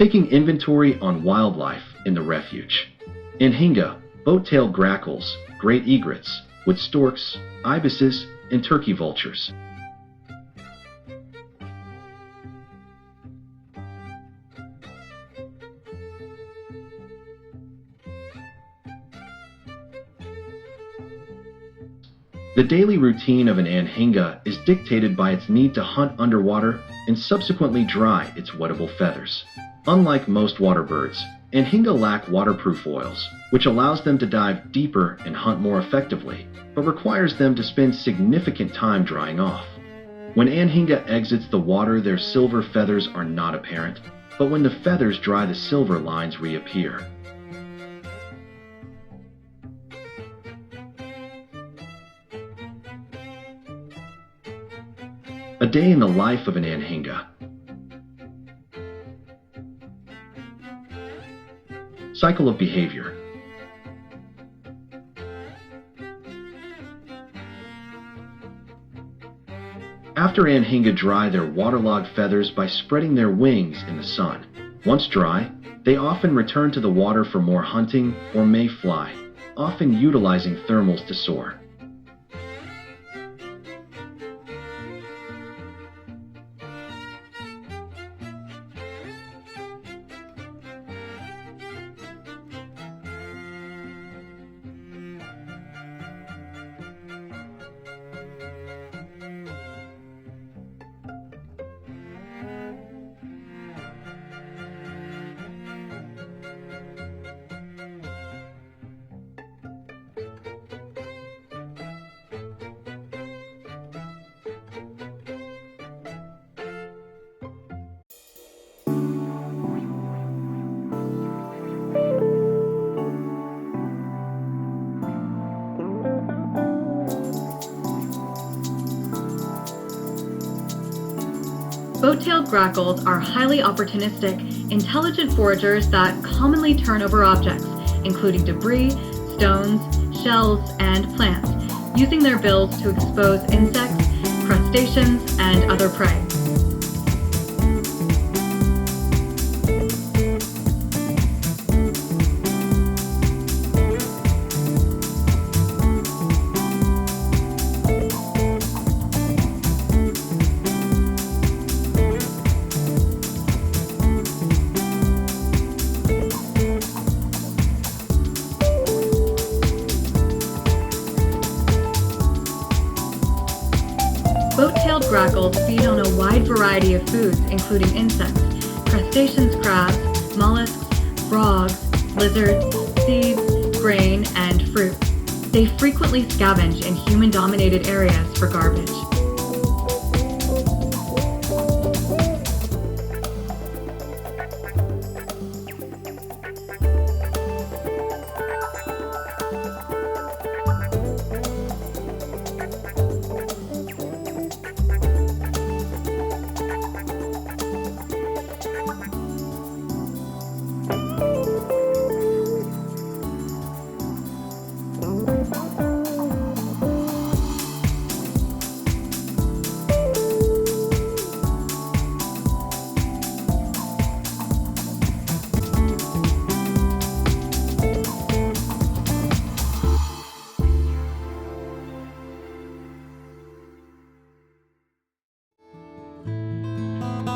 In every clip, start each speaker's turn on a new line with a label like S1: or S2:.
S1: Taking inventory on wildlife in the refuge. Anhinga, boat-tailed grackles, great egrets, with storks, ibises, and turkey vultures. The daily routine of an Anhinga is dictated by its need to hunt underwater and subsequently dry its wettable feathers. Unlike most water birds, Anhinga lack waterproof oils, which allows them to dive deeper and hunt more effectively, but requires them to spend significant time drying off. When Anhinga exits the water, their silver feathers are not apparent, but when the feathers dry, the silver lines reappear. A day in the life of an Anhinga. Cycle of behavior. After Anhinga dry their waterlogged feathers by spreading their wings in the sun. Once dry, they often return to the water for more hunting or may fly, often utilizing thermals to soar.
S2: Boat-tailed grackles are highly opportunistic, intelligent foragers that commonly turn over objects, including debris, stones, shells, and plants, using their bills to expose insects, crustaceans, and other prey. Boat-tailed grackles feed on a wide variety of foods, including insects, crustaceans, crabs, mollusks, frogs, lizards, seeds, grain, and fruit. They frequently scavenge in human-dominated areas for garbage.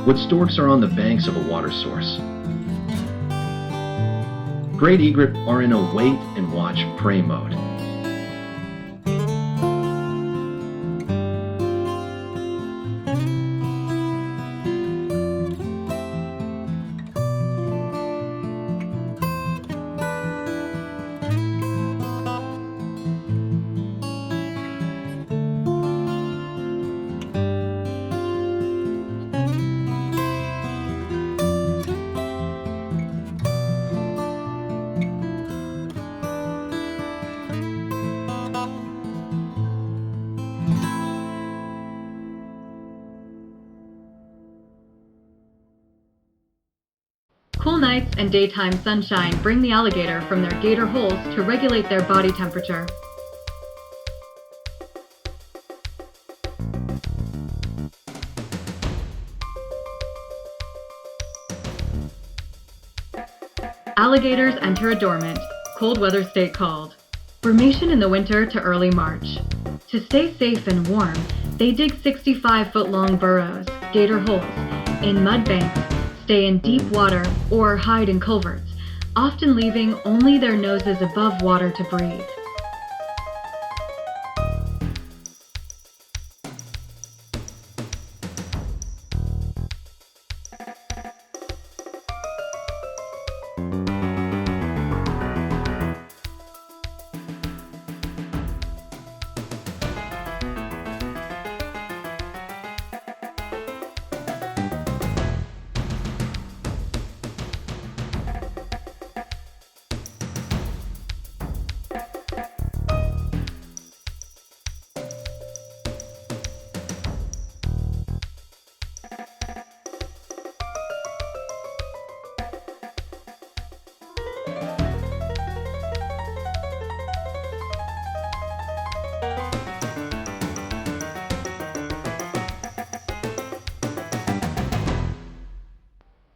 S1: Wood storks are on the banks of a water source. Great egret are in a wait and watch prey mode.
S2: Cool nights and daytime sunshine bring the alligator from their gator holes to regulate their body temperature. Alligators enter a dormant, cold weather state called formation in the winter to early March. To stay safe and warm, they dig 65-foot-long burrows, gator holes, in mud banks, stay in deep water, or hide in culverts, often leaving only their noses above water to breathe.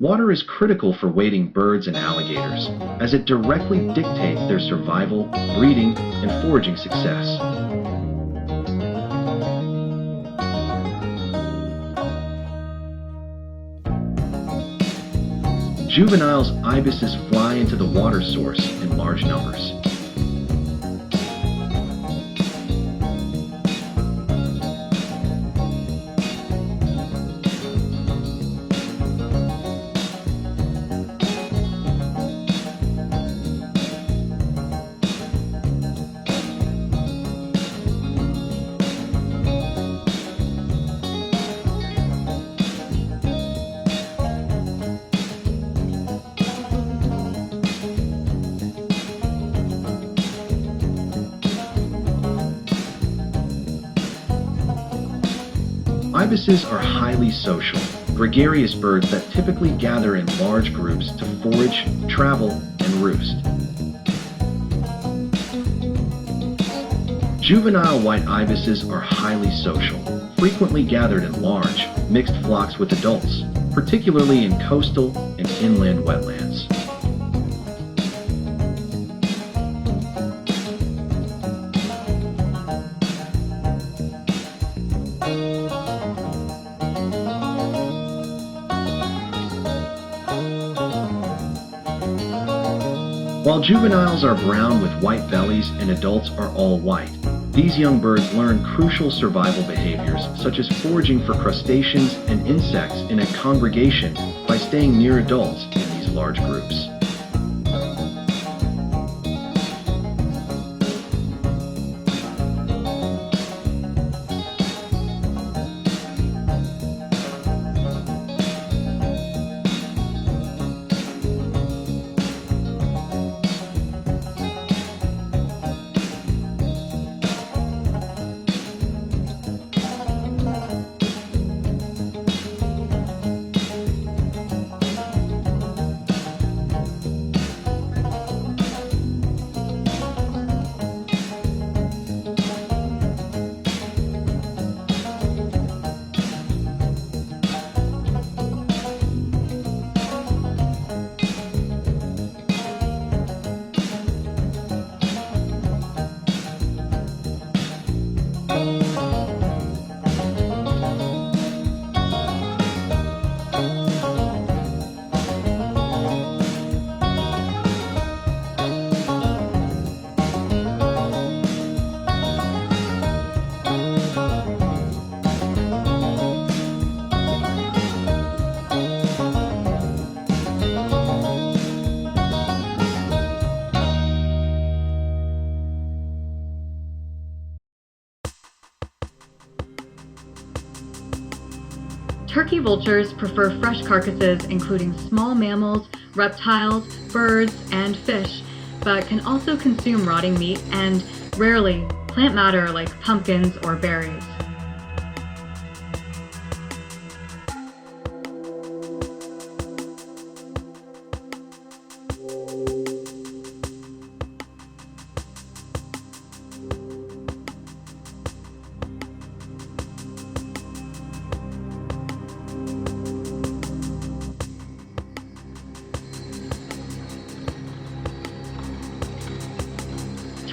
S1: Water is critical for wading birds and alligators, as it directly dictates their survival, breeding, and foraging success. Juveniles ibises fly into the water source in large numbers. Ibises are highly social, gregarious birds that typically gather in large groups to forage, travel, and roost. Juvenile white ibises are highly social, frequently gathered in large, mixed flocks with adults, particularly in coastal and inland wetlands. While juveniles are brown with white bellies and adults are all white, these young birds learn crucial survival behaviors such as foraging for crustaceans and insects in a congregation by staying near adults in these large groups.
S2: Turkey vultures prefer fresh carcasses including small mammals, reptiles, birds, and fish, but can also consume rotting meat and, rarely, plant matter like pumpkins or berries.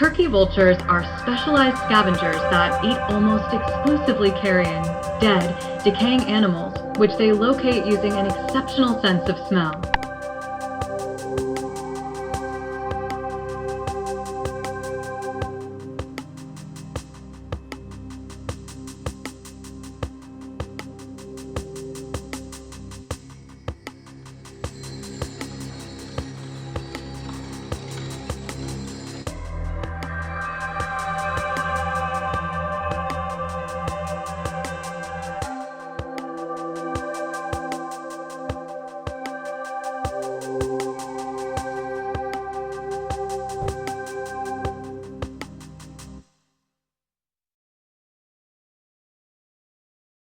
S2: Turkey vultures are specialized scavengers that eat almost exclusively carrion, dead, decaying animals, which they locate using an exceptional sense of smell.